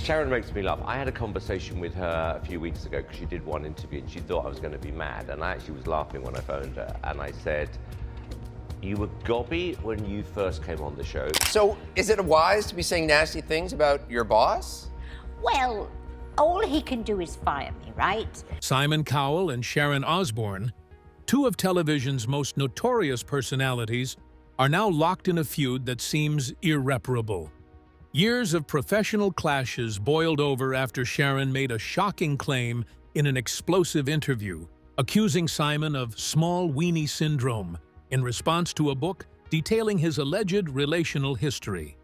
Sharon makes me laugh. I had a conversation with her a few weeks ago because she did one interview and she thought I was going to be mad. And I actually was laughing when I phoned her. And I said, you were gobby when you first came on the show. So is it wise to be saying nasty things about your boss? Well, all he can do is fire me, right? Simon Cowell and Sharon Osbourne, two of television's most notorious personalities, are now locked in a feud that seems irreparable. Years of professional clashes boiled over after Sharon made a shocking claim in an explosive interview, accusing Simon of small weeny syndrome in response to a book detailing his alleged relational history.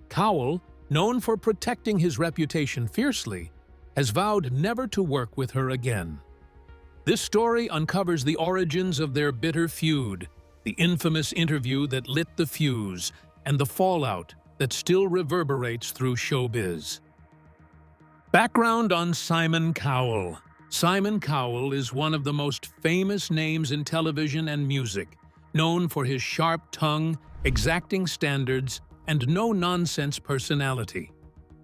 Cowell, known for protecting his reputation fiercely, has vowed never to work with her again. This story uncovers the origins of their bitter feud, the infamous interview that lit the fuse, and the fallout that still reverberates through showbiz. Background on Simon Cowell. Simon Cowell is one of the most famous names in television and music, known for his sharp tongue, exacting standards, and no-nonsense personality.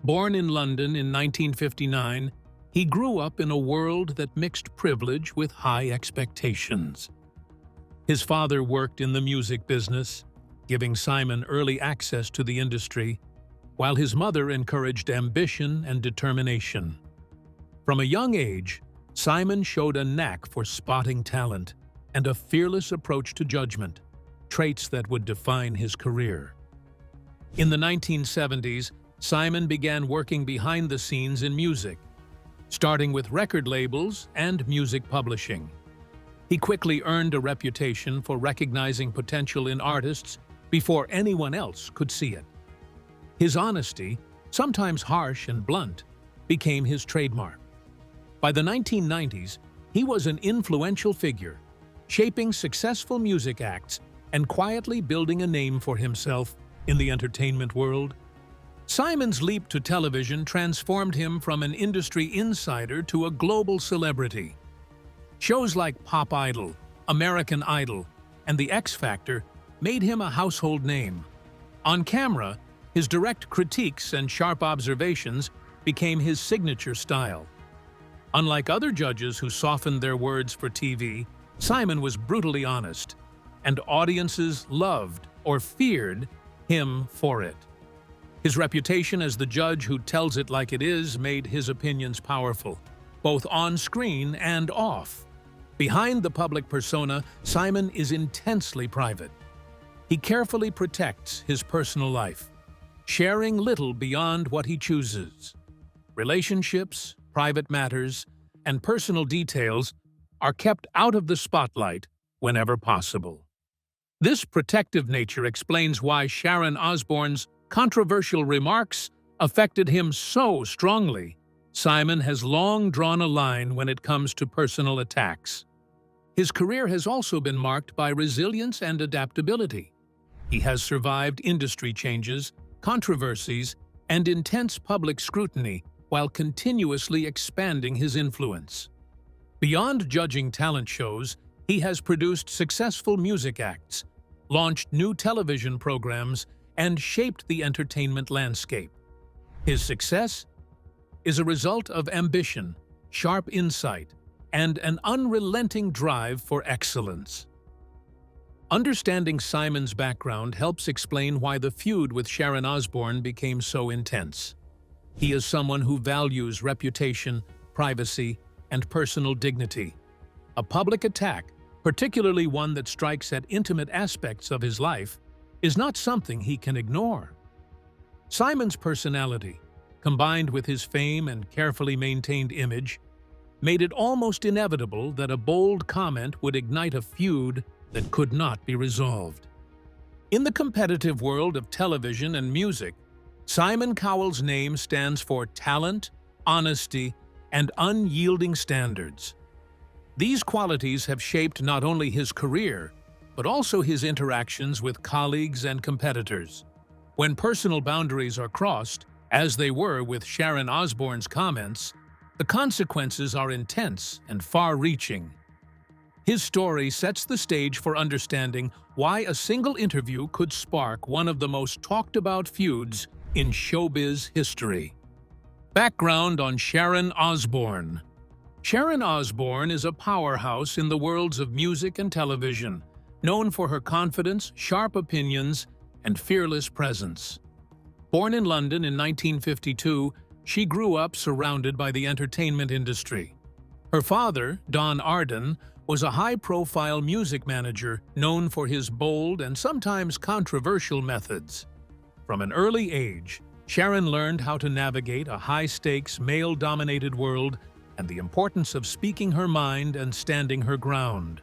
Born in London in 1959, he grew up in a world that mixed privilege with high expectations. His father worked in the music business, giving Simon early access to the industry, while his mother encouraged ambition and determination. From a young age, Simon showed a knack for spotting talent and a fearless approach to judgment, traits that would define his career. In the 1970s, Simon began working behind the scenes in music, starting with record labels and music publishing. He quickly earned a reputation for recognizing potential in artists before anyone else could see it. His honesty, sometimes harsh and blunt, became his trademark. By the 1990s, he was an influential figure, shaping successful music acts and quietly building a name for himself in the entertainment world. Simon's leap to television transformed him from an industry insider to a global celebrity. Shows like Pop Idol, American Idol, and The X Factor made him a household name. On camera, his direct critiques and sharp observations became his signature style. Unlike other judges who softened their words for TV, Simon was brutally honest, and audiences loved or feared him for it. His reputation as the judge who tells it like it is made his opinions powerful, both on screen and off. Behind the public persona, Simon is intensely private. He carefully protects his personal life, sharing little beyond what he chooses. Relationships, private matters, and personal details are kept out of the spotlight whenever possible. This protective nature explains why Sharon Osbourne's controversial remarks affected him so strongly. Simon has long drawn a line when it comes to personal attacks. His career has also been marked by resilience and adaptability. He has survived industry changes, controversies, and intense public scrutiny while continuously expanding his influence. Beyond judging talent shows, he has produced successful music acts, launched new television programs, and shaped the entertainment landscape. His success is a result of ambition, sharp insight, and an unrelenting drive for excellence. Understanding Simon's background helps explain why the feud with Sharon Osbourne became so intense. He is someone who values reputation, privacy, and personal dignity. A public attack, particularly one that strikes at intimate aspects of his life, is not something he can ignore. Simon's personality, combined with his fame and carefully maintained image, made it almost inevitable that a bold comment would ignite a feud that could not be resolved. In the competitive world of television and music, Simon Cowell's name stands for talent, honesty, and unyielding standards. These qualities have shaped not only his career, but also his interactions with colleagues and competitors. When personal boundaries are crossed, as they were with Sharon Osbourne's comments, the consequences are intense and far-reaching. His story sets the stage for understanding why a single interview could spark one of the most talked-about feuds in showbiz history. Background on Sharon Osbourne. Sharon Osbourne is a powerhouse in the worlds of music and television, known for her confidence, sharp opinions, and fearless presence. Born in London in 1952, she grew up surrounded by the entertainment industry. Her father, Don Arden, was a high-profile music manager known for his bold and sometimes controversial methods. From an early age, Sharon learned how to navigate a high-stakes, male-dominated world and the importance of speaking her mind and standing her ground.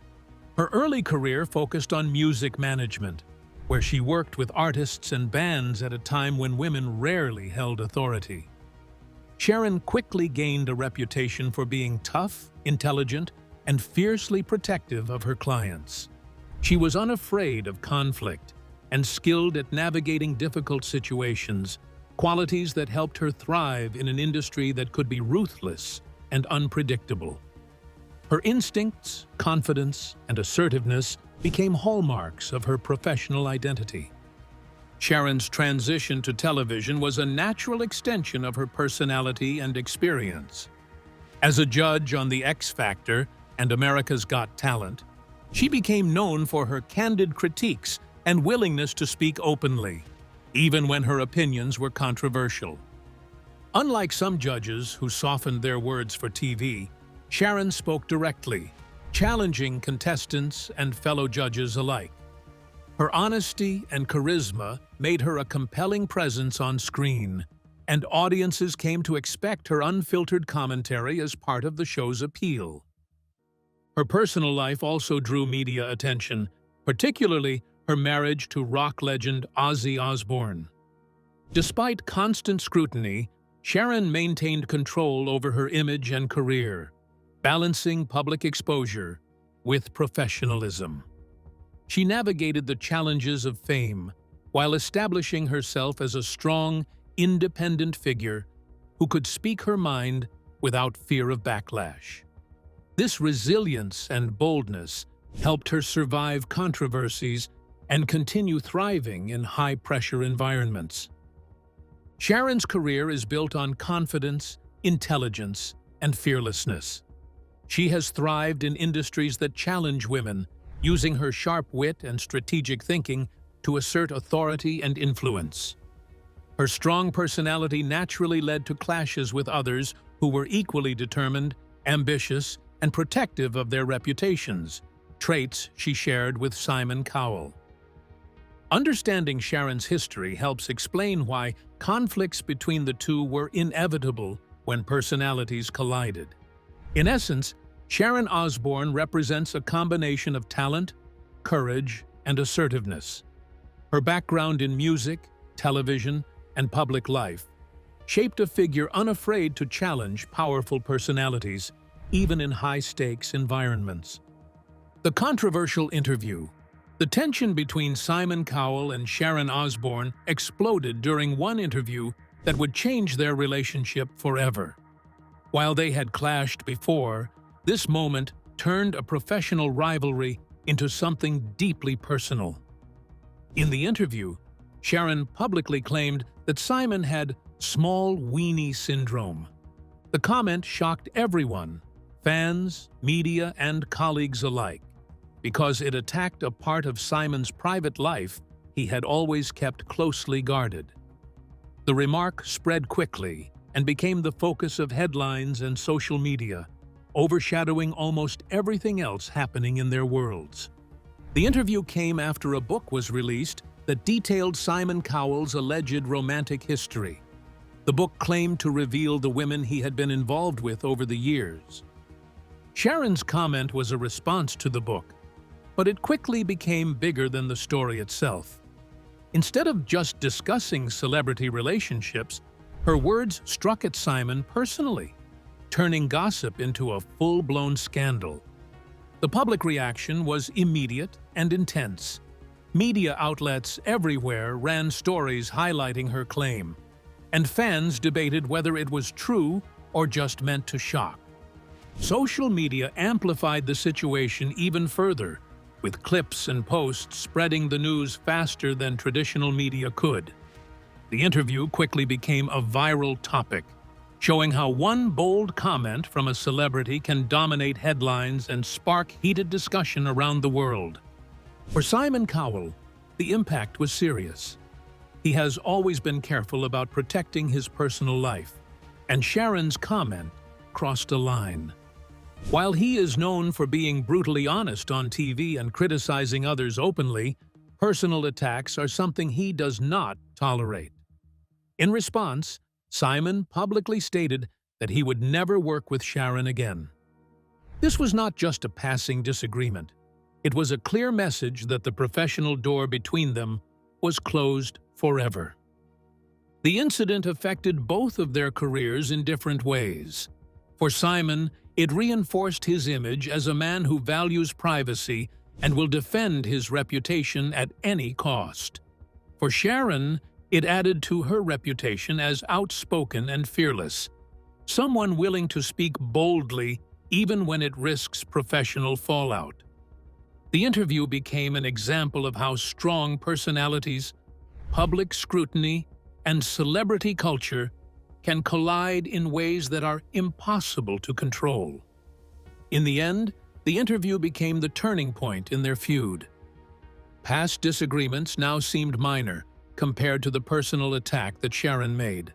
Her early career focused on music management, where she worked with artists and bands at a time when women rarely held authority. Sharon quickly gained a reputation for being tough, intelligent, and fiercely protective of her clients. She was unafraid of conflict and skilled at navigating difficult situations, qualities that helped her thrive in an industry that could be ruthless and unpredictable. Her instincts, confidence, and assertiveness became hallmarks of her professional identity. Sharon's transition to television was a natural extension of her personality and experience. As a judge on The X Factor and America's Got Talent, she became known for her candid critiques and willingness to speak openly, even when her opinions were controversial. Unlike some judges who softened their words for TV, Sharon spoke directly, challenging contestants and fellow judges alike. Her honesty and charisma made her a compelling presence on screen, and audiences came to expect her unfiltered commentary as part of the show's appeal. Her personal life also drew media attention, particularly her marriage to rock legend Ozzy Osbourne. Despite constant scrutiny, Sharon maintained control over her image and career, balancing public exposure with professionalism. She navigated the challenges of fame while establishing herself as a strong, independent figure who could speak her mind without fear of backlash. This resilience and boldness helped her survive controversies and continue thriving in high-pressure environments. Sharon's career is built on confidence, intelligence, and fearlessness. She has thrived in industries that challenge women, using her sharp wit and strategic thinking to assert authority and influence. Her strong personality naturally led to clashes with others who were equally determined, ambitious, and protective of their reputations, traits she shared with Simon Cowell. Understanding Sharon's history helps explain why conflicts between the two were inevitable when personalities collided. In essence, Sharon Osbourne represents a combination of talent, courage, and assertiveness. Her background in music, television, and public life shaped a figure unafraid to challenge powerful personalities, even in high-stakes environments. The controversial interview. The tension between Simon Cowell and Sharon Osbourne exploded during one interview that would change their relationship forever. While they had clashed before, this moment turned a professional rivalry into something deeply personal. In the interview, Sharon publicly claimed that Simon had small weeny syndrome. The comment shocked everyone, fans, media, and colleagues alike, because it attacked a part of Simon's private life he had always kept closely guarded. The remark spread quickly and became the focus of headlines and social media, overshadowing almost everything else happening in their worlds. The interview came after a book was released that detailed Simon Cowell's alleged romantic history. The book claimed to reveal the women he had been involved with over the years. Sharon's comment was a response to the book, but it quickly became bigger than the story itself. Instead of just discussing celebrity relationships, her words struck at Simon personally, turning gossip into a full-blown scandal. The public reaction was immediate and intense. Media outlets everywhere ran stories highlighting her claim, and fans debated whether it was true or just meant to shock. Social media amplified the situation even further, with clips and posts spreading the news faster than traditional media could. The interview quickly became a viral topic, showing how one bold comment from a celebrity can dominate headlines and spark heated discussion around the world. For Simon Cowell, the impact was serious. He has always been careful about protecting his personal life, and Sharon's comment crossed a line. While he is known for being brutally honest on TV and criticizing others openly, personal attacks are something he does not tolerate. In response, Simon publicly stated that he would never work with Sharon again. This was not just a passing disagreement. It was a clear message that the professional door between them was closed forever. The incident affected both of their careers in different ways. For Simon, it reinforced his image as a man who values privacy and will defend his reputation at any cost. For Sharon, it added to her reputation as outspoken and fearless, someone willing to speak boldly even when it risks professional fallout. The interview became an example of how strong personalities, public scrutiny, and celebrity culture can collide in ways that are impossible to control. In the end, the interview became the turning point in their feud. Past disagreements now seemed minor compared to the personal attack that Sharon made.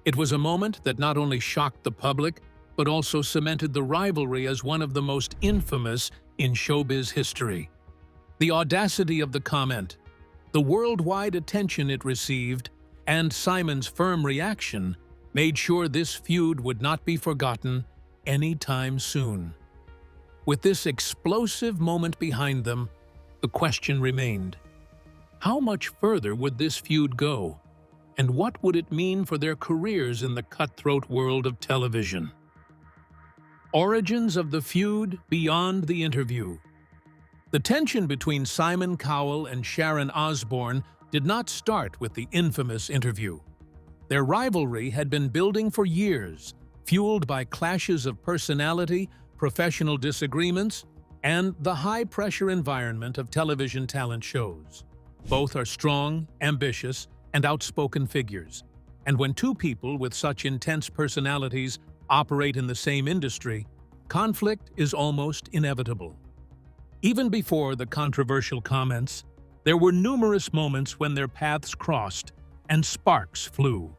It was a moment that not only shocked the public, but also cemented the rivalry as one of the most infamous in showbiz history. The audacity of the comment, the worldwide attention it received, and Simon's firm reaction made sure this feud would not be forgotten anytime soon. With this explosive moment behind them, the question remained: how much further would this feud go, and what would it mean for their careers in the cutthroat world of television? Origins of the feud beyond the interview. The tension between Simon Cowell and Sharon Osbourne did not start with the infamous interview. Their rivalry had been building for years, fueled by clashes of personality, professional disagreements, and the high-pressure environment of television talent shows. Both are strong, ambitious, and outspoken figures, and when two people with such intense personalities operate in the same industry, conflict is almost inevitable. Even before the controversial comments, there were numerous moments when their paths crossed and sparks flew.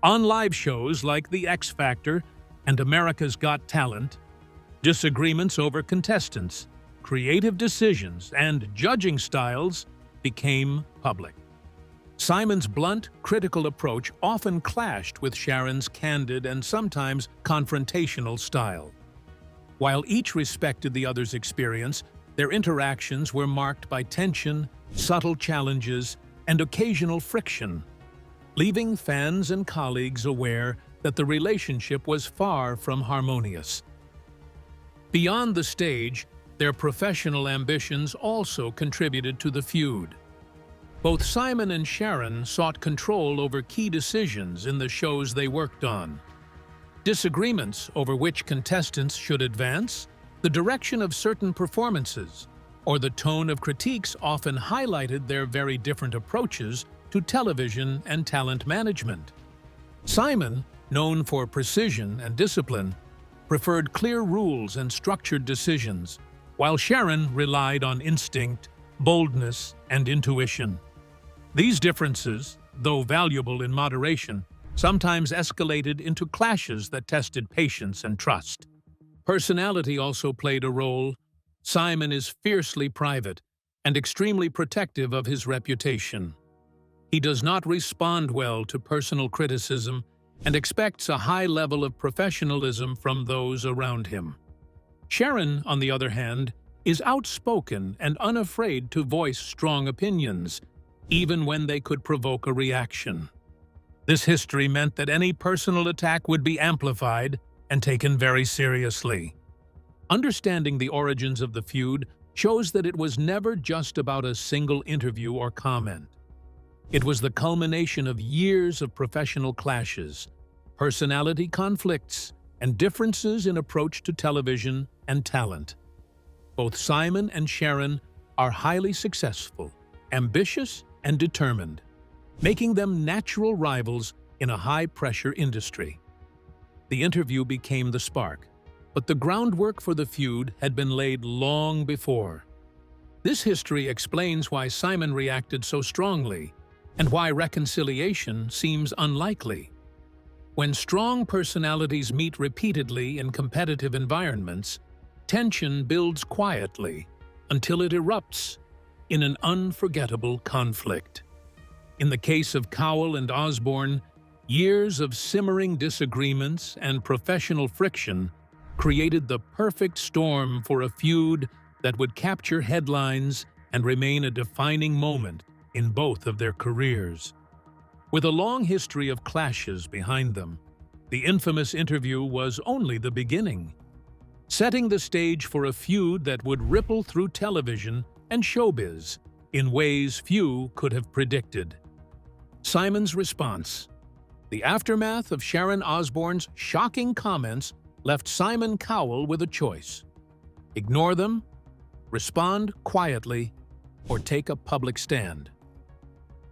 On live shows like The X Factor and America's Got Talent, disagreements over contestants, creative decisions, and judging styles became public. Simon's blunt, critical approach often clashed with Sharon's candid and sometimes confrontational style. While each respected the other's experience, their interactions were marked by tension, subtle challenges, and occasional friction, leaving fans and colleagues aware that the relationship was far from harmonious. Beyond the stage, their professional ambitions also contributed to the feud. Both Simon and Sharon sought control over key decisions in the shows they worked on. Disagreements over which contestants should advance, the direction of certain performances, or the tone of critiques often highlighted their very different approaches to television and talent management. Simon, known for precision and discipline, preferred clear rules and structured decisions, while Sharon relied on instinct, boldness, and intuition. These differences, though valuable in moderation, sometimes escalated into clashes that tested patience and trust. Personality also played a role. Simon is fiercely private and extremely protective of his reputation. He does not respond well to personal criticism and expects a high level of professionalism from those around him. Sharon, on the other hand, is outspoken and unafraid to voice strong opinions, even when they could provoke a reaction. This history meant that any personal attack would be amplified and taken very seriously. Understanding the origins of the feud shows that it was never just about a single interview or comment. It was the culmination of years of professional clashes, personality conflicts, and differences in approach to television and talent. Both Simon and Sharon are highly successful, ambitious, and determined, making them natural rivals in a high-pressure industry. The interview became the spark, but the groundwork for the feud had been laid long before. This history explains why Simon reacted so strongly and why reconciliation seems unlikely. When strong personalities meet repeatedly in competitive environments, tension builds quietly until it erupts in an unforgettable conflict. In the case of Cowell and Osbourne, years of simmering disagreements and professional friction created the perfect storm for a feud that would capture headlines and remain a defining moment in both of their careers. With a long history of clashes behind them, the infamous interview was only the beginning, setting the stage for a feud that would ripple through television and showbiz in ways few could have predicted. Simon's response. The aftermath of Sharon Osbourne's shocking comments left Simon Cowell with a choice: ignore them, respond quietly, or take a public stand.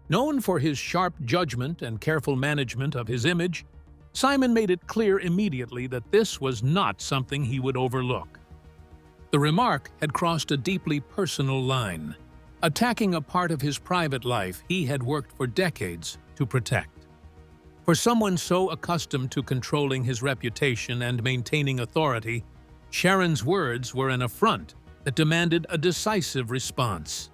Known for his sharp judgment and careful management of his image, Simon made it clear immediately that this was not something he would overlook. The remark had crossed a deeply personal line, attacking a part of his private life he had worked for decades to protect. For someone so accustomed to controlling his reputation and maintaining authority, Sharon's words were an affront that demanded a decisive response.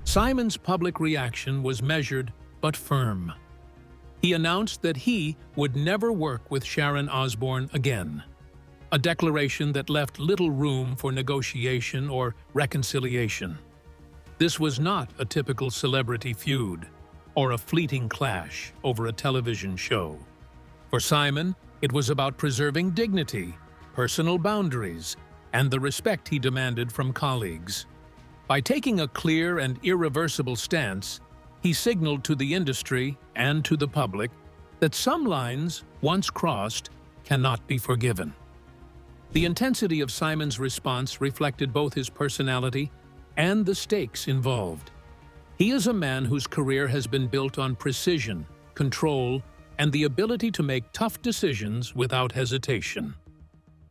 Simon's public reaction was measured but firm. He announced that he would never work with Sharon Osbourne again, a declaration that left little room for negotiation or reconciliation. This was not a typical celebrity feud or a fleeting clash over a television show. For Simon, it was about preserving dignity, personal boundaries, and the respect he demanded from colleagues. By taking a clear and irreversible stance, he signaled to the industry and to the public that some lines, once crossed, cannot be forgiven. The intensity of Simon's response reflected both his personality and the stakes involved. He is a man whose career has been built on precision, control, and the ability to make tough decisions without hesitation.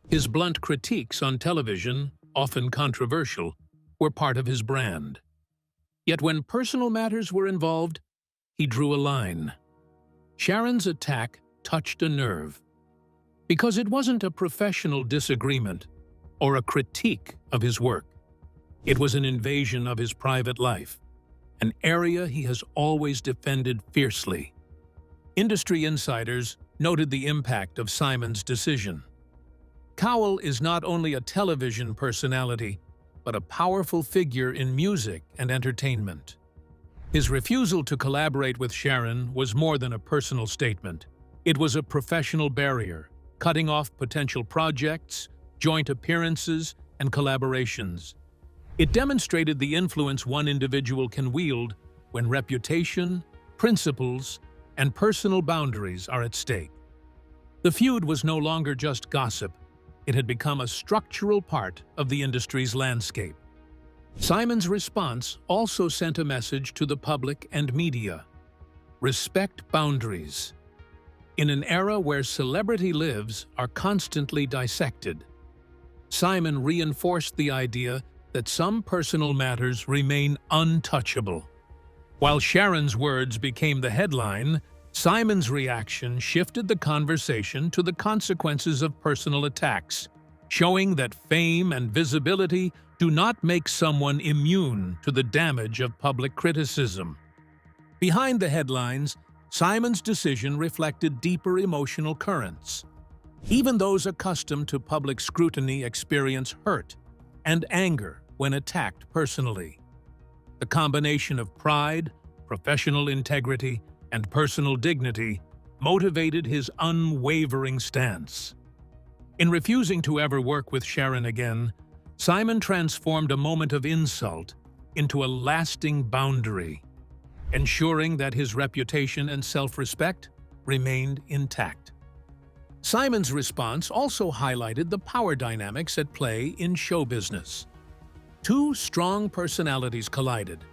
His blunt critiques on television, often controversial, were part of his brand. Yet when personal matters were involved, he drew a line. Sharon's attack touched a nerve, because it wasn't a professional disagreement or a critique of his work. It was an invasion of his private life, an area he has always defended fiercely. Industry insiders noted the impact of Simon's decision. Cowell is not only a television personality, but a powerful figure in music and entertainment. His refusal to collaborate with Sharon was more than a personal statement. It was a professional barrier, cutting off potential projects, joint appearances, and collaborations. It demonstrated the influence one individual can wield when reputation, principles, and personal boundaries are at stake. The feud was no longer just gossip. It had become a structural part of the industry's landscape. Simon's response also sent a message to the public and media: respect boundaries. In an era where celebrity lives are constantly dissected, Simon reinforced the idea that some personal matters remain untouchable. While Sharon's words became the headline, Simon's reaction shifted the conversation to the consequences of personal attacks, showing that fame and visibility do not make someone immune to the damage of public criticism. Behind the headlines, Simon's decision reflected deeper emotional currents. Even those accustomed to public scrutiny experience hurt and anger when attacked personally. The combination of pride, professional integrity, and personal dignity motivated his unwavering stance. In refusing to ever work with Sharon again, Simon transformed a moment of insult into a lasting boundary, ensuring that his reputation and self-respect remained intact. Simon's response also highlighted the power dynamics at play in show business. Two strong personalities collided,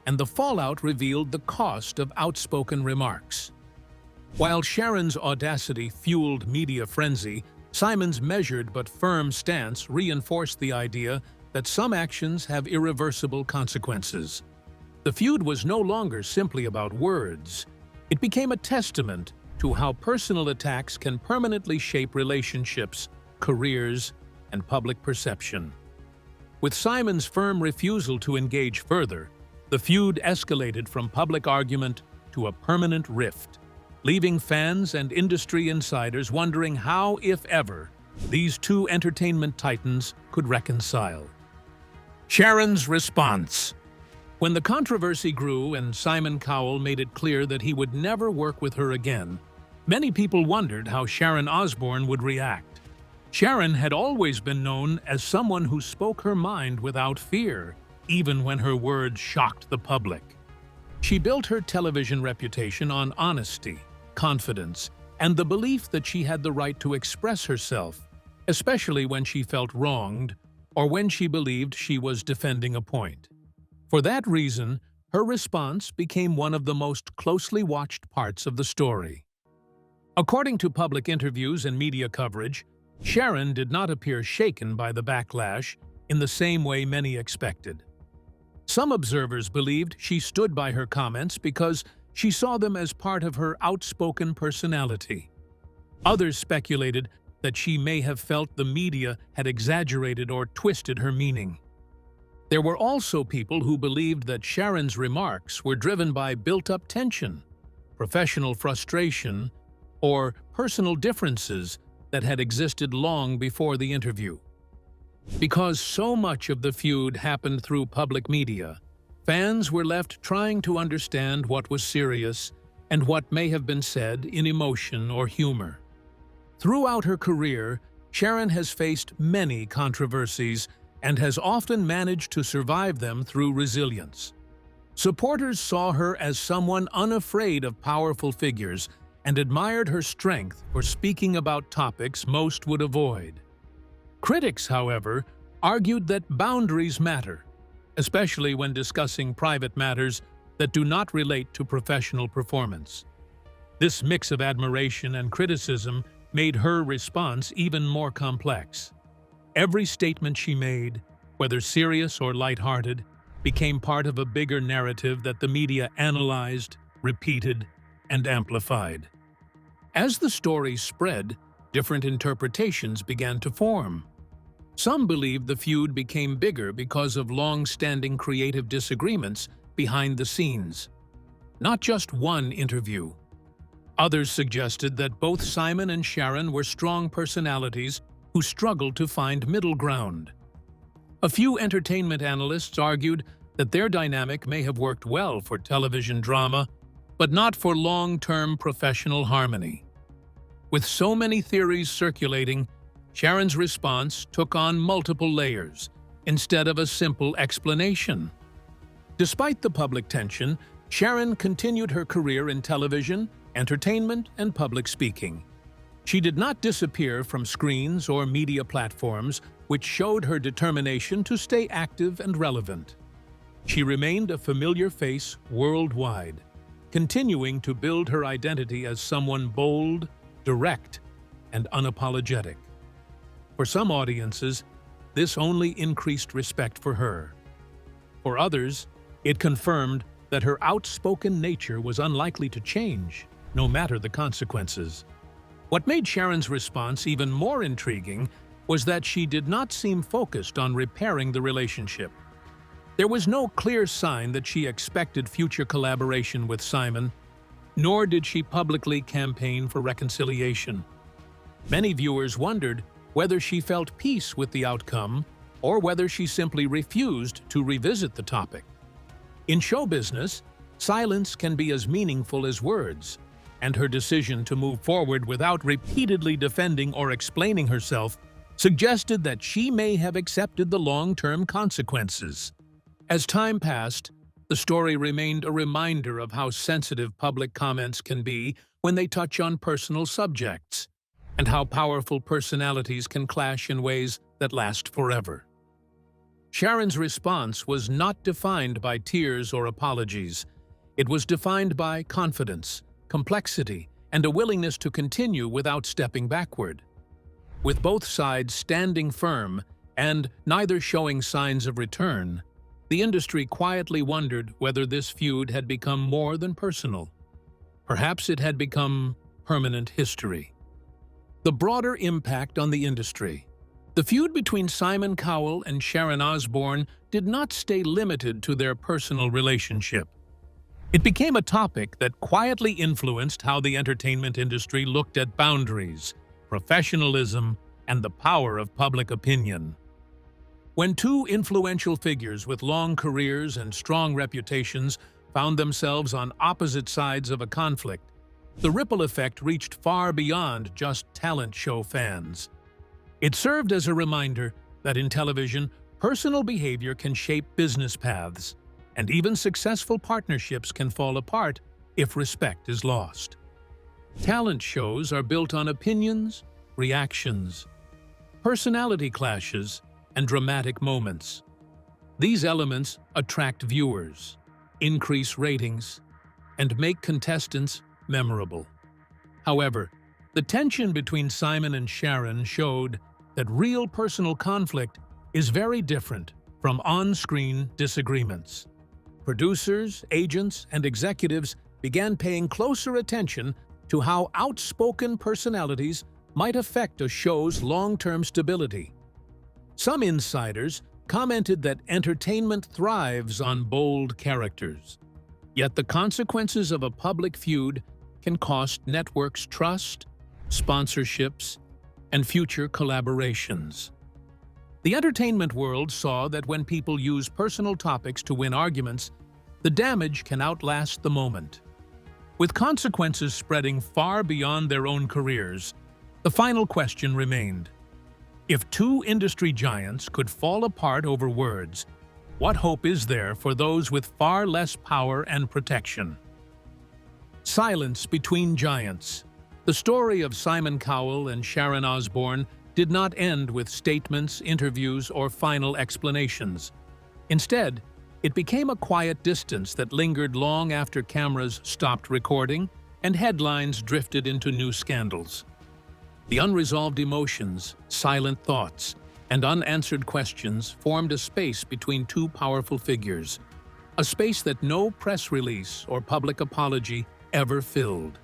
and the fallout revealed the cost of outspoken remarks. While Sharon's audacity fueled media frenzy, Simon's measured but firm stance reinforced the idea that some actions have irreversible consequences. The feud was no longer simply about words. It became a testament to how personal attacks can permanently shape relationships, careers, and public perception. With Simon's firm refusal to engage further, the feud escalated from public argument to a permanent rift, leaving fans and industry insiders wondering how, if ever, these two entertainment titans could reconcile. Sharon's response. When the controversy grew and Simon Cowell made it clear that he would never work with her again, many people wondered how Sharon Osbourne would react. Sharon had always been known as someone who spoke her mind without fear, even when her words shocked the public. She built her television reputation on honesty, confidence, and the belief that she had the right to express herself, especially when she felt wronged or when she believed she was defending a point. For that reason, her response became one of the most closely watched parts of the story. According to public interviews and media coverage, Sharon did not appear shaken by the backlash in the same way many expected. Some observers believed she stood by her comments because she saw them as part of her outspoken personality. Others speculated that she may have felt the media had exaggerated or twisted her meaning. There were also people who believed that Sharon's remarks were driven by built-up tension, professional frustration, or personal differences that had existed long before the interview. Because so much of the feud happened through public media, fans were left trying to understand what was serious and what may have been said in emotion or humor. Throughout her career, Sharon has faced many controversies and has often managed to survive them through resilience. Supporters saw her as someone unafraid of powerful figures and admired her strength for speaking about topics most would avoid. Critics, however, argued that boundaries matter, especially when discussing private matters that do not relate to professional performance. This mix of admiration and criticism made her response even more complex. Every statement she made, whether serious or lighthearted, became part of a bigger narrative that the media analyzed, repeated, and amplified. As the story spread, different interpretations began to form. Some believed the feud became bigger because of long-standing creative disagreements behind the scenes, not just one interview. Others suggested that both Simon and Sharon were strong personalities who struggled to find middle ground. A few entertainment analysts argued that their dynamic may have worked well for television drama, but not for long-term professional harmony. With so many theories circulating, Sharon's response took on multiple layers instead of a simple explanation. Despite the public tension, Sharon continued her career in television, entertainment, and public speaking. She did not disappear from screens or media platforms, which showed her determination to stay active and relevant. She remained a familiar face worldwide, continuing to build her identity as someone bold, direct, and unapologetic. For some audiences, this only increased respect for her. For others, it confirmed that her outspoken nature was unlikely to change, no matter the consequences. What made Sharon's response even more intriguing was that she did not seem focused on repairing the relationship. There was no clear sign that she expected future collaboration with Simon, nor did she publicly campaign for reconciliation. Many viewers wondered whether she felt peace with the outcome or whether she simply refused to revisit the topic. In show business, silence can be as meaningful as words, and her decision to move forward without repeatedly defending or explaining herself suggested that she may have accepted the long-term consequences. As time passed, the story remained a reminder of how sensitive public comments can be when they touch on personal subjects, and how powerful personalities can clash in ways that last forever. Sharon's response was not defined by tears or apologies. It was defined by confidence, complexity, and a willingness to continue without stepping backward. With both sides standing firm and neither showing signs of return, the industry quietly wondered whether this feud had become more than personal. Perhaps it had become permanent history. The broader impact on the industry. The feud between Simon Cowell and Sharon Osbourne did not stay limited to their personal relationship. It became a topic that quietly influenced how the entertainment industry looked at boundaries, professionalism, and the power of public opinion. When two influential figures with long careers and strong reputations found themselves on opposite sides of a conflict, the ripple effect reached far beyond just talent show fans. It served as a reminder that in television, personal behavior can shape business paths, and even successful partnerships can fall apart if respect is lost. Talent shows are built on opinions, reactions, personality clashes, and dramatic moments. These elements attract viewers, increase ratings, and make contestants memorable. However, the tension between Simon and Sharon showed that real personal conflict is very different from on-screen disagreements. Producers, agents, and executives began paying closer attention to how outspoken personalities might affect a show's long-term stability. Some insiders commented that entertainment thrives on bold characters, yet the consequences of a public feud can cost networks trust, sponsorships, and future collaborations. The entertainment world saw that when people use personal topics to win arguments, the damage can outlast the moment. With consequences spreading far beyond their own careers, the final question remained: if two industry giants could fall apart over words, what hope is there for those with far less power and protection? Silence between giants. The story of Simon Cowell and Sharon Osbourne did not end with statements, interviews, or final explanations. Instead, it became a quiet distance that lingered long after cameras stopped recording and headlines drifted into new scandals. The unresolved emotions, silent thoughts, and unanswered questions formed a space between two powerful figures, a space that no press release or public apology ever filled.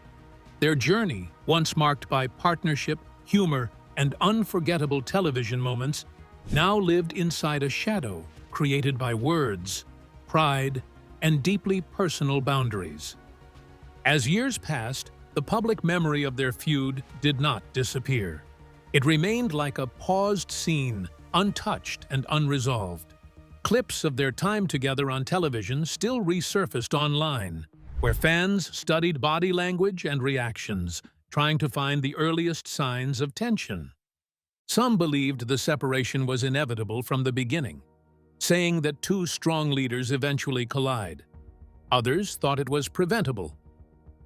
Their journey, once marked by partnership, humor, and unforgettable television moments, now lived inside a shadow created by words, pride, and deeply personal boundaries. As years passed, the public memory of their feud did not disappear. It remained like a paused scene, untouched and unresolved. Clips of their time together on television still resurfaced online, where fans studied body language and reactions, trying to find the earliest signs of tension. Some believed the separation was inevitable from the beginning, saying that two strong leaders eventually collide. Others thought it was preventable,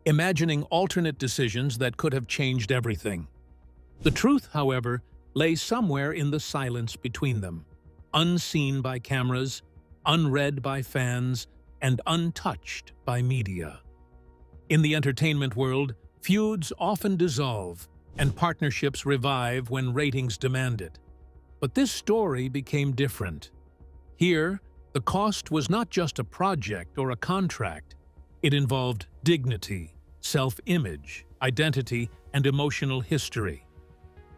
imagining alternate decisions that could have changed everything. The truth, however, lay somewhere in the silence between them, unseen by cameras, unread by fans, and untouched by media. In the entertainment world, feuds often dissolve, and partnerships revive when ratings demand it. But this story became different. Here, the cost was not just a project or a contract. It involved dignity, self-image, identity, and emotional history.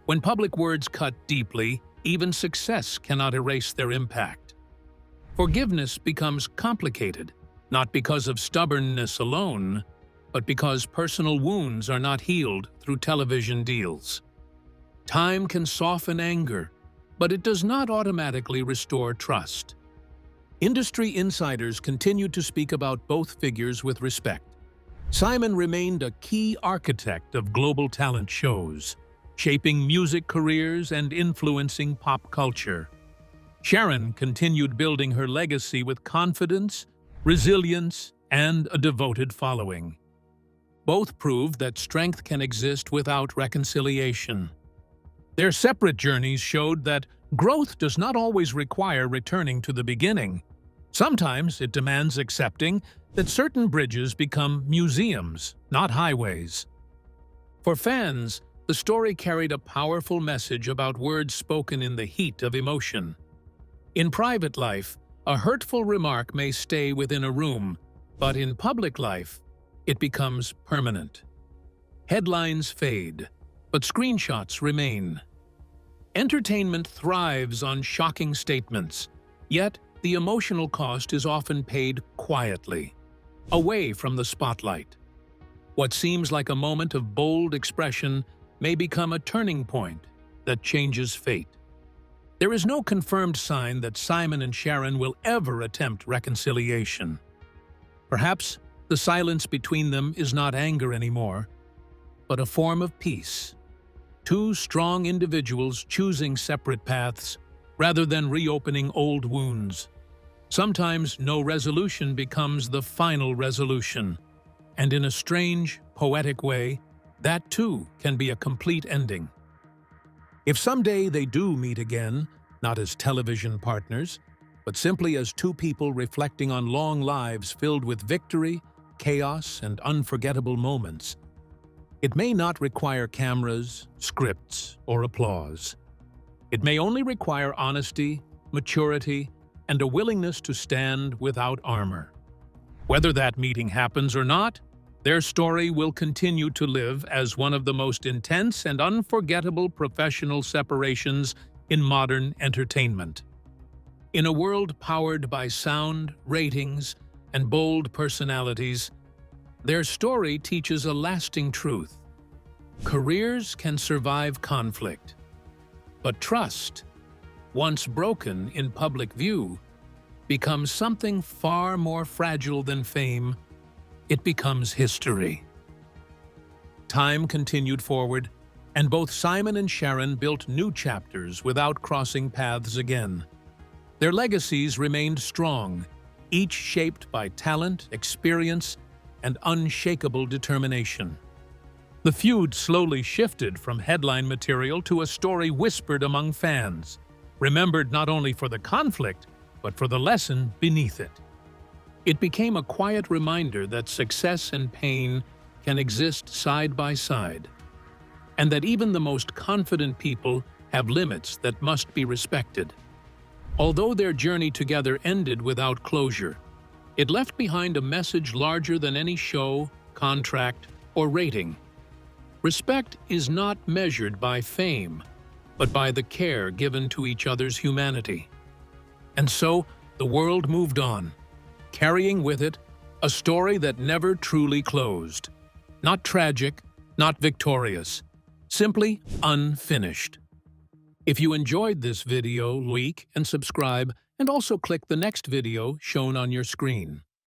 When public words cut deeply, even success cannot erase their impact. Forgiveness becomes complicated, not because of stubbornness alone, but because personal wounds are not healed through television deals. Time can soften anger, but it does not automatically restore trust. Industry insiders continued to speak about both figures with respect. Simon remained a key architect of global talent shows, shaping music careers and influencing pop culture. Sharon continued building her legacy with confidence, resilience, and a devoted following. Both proved that strength can exist without reconciliation. Their separate journeys showed that growth does not always require returning to the beginning. Sometimes it demands accepting that certain bridges become museums, not highways. For fans, the story carried a powerful message about words spoken in the heat of emotion. In private life, a hurtful remark may stay within a room, but in public life, it becomes permanent. Headlines fade, but screenshots remain. Entertainment thrives on shocking statements, yet the emotional cost is often paid quietly, away from the spotlight. What seems like a moment of bold expression may become a turning point that changes fate. There is no confirmed sign that Simon and Sharon will ever attempt reconciliation. Perhaps the silence between them is not anger anymore, but a form of peace. Two strong individuals choosing separate paths rather than reopening old wounds. Sometimes no resolution becomes the final resolution, and in a strange, poetic way, that too can be a complete ending. If someday they do meet again, not as television partners, but simply as two people reflecting on long lives filled with victory, chaos, and unforgettable moments, it may not require cameras, scripts, or applause. It may only require honesty, maturity, and a willingness to stand without armor. Whether that meeting happens or not, their story will continue to live as one of the most intense and unforgettable professional separations in modern entertainment. In a world powered by sound, ratings, and bold personalities, their story teaches a lasting truth. Careers can survive conflict, but trust, once broken in public view, becomes something far more fragile than fame. It becomes history. Time continued forward, and both Simon and Sharon built new chapters without crossing paths again. Their legacies remained strong, each shaped by talent, experience, and unshakable determination. The feud slowly shifted from headline material to a story whispered among fans, remembered not only for the conflict, but for the lesson beneath it. It became a quiet reminder that success and pain can exist side by side, and that even the most confident people have limits that must be respected. Although their journey together ended without closure, it left behind a message larger than any show, contract, or rating. Respect is not measured by fame, but by the care given to each other's humanity. And so, the world moved on, carrying with it a story that never truly closed. Not tragic, not victorious, simply unfinished. If you enjoyed this video, like and subscribe, and also click the next video shown on your screen.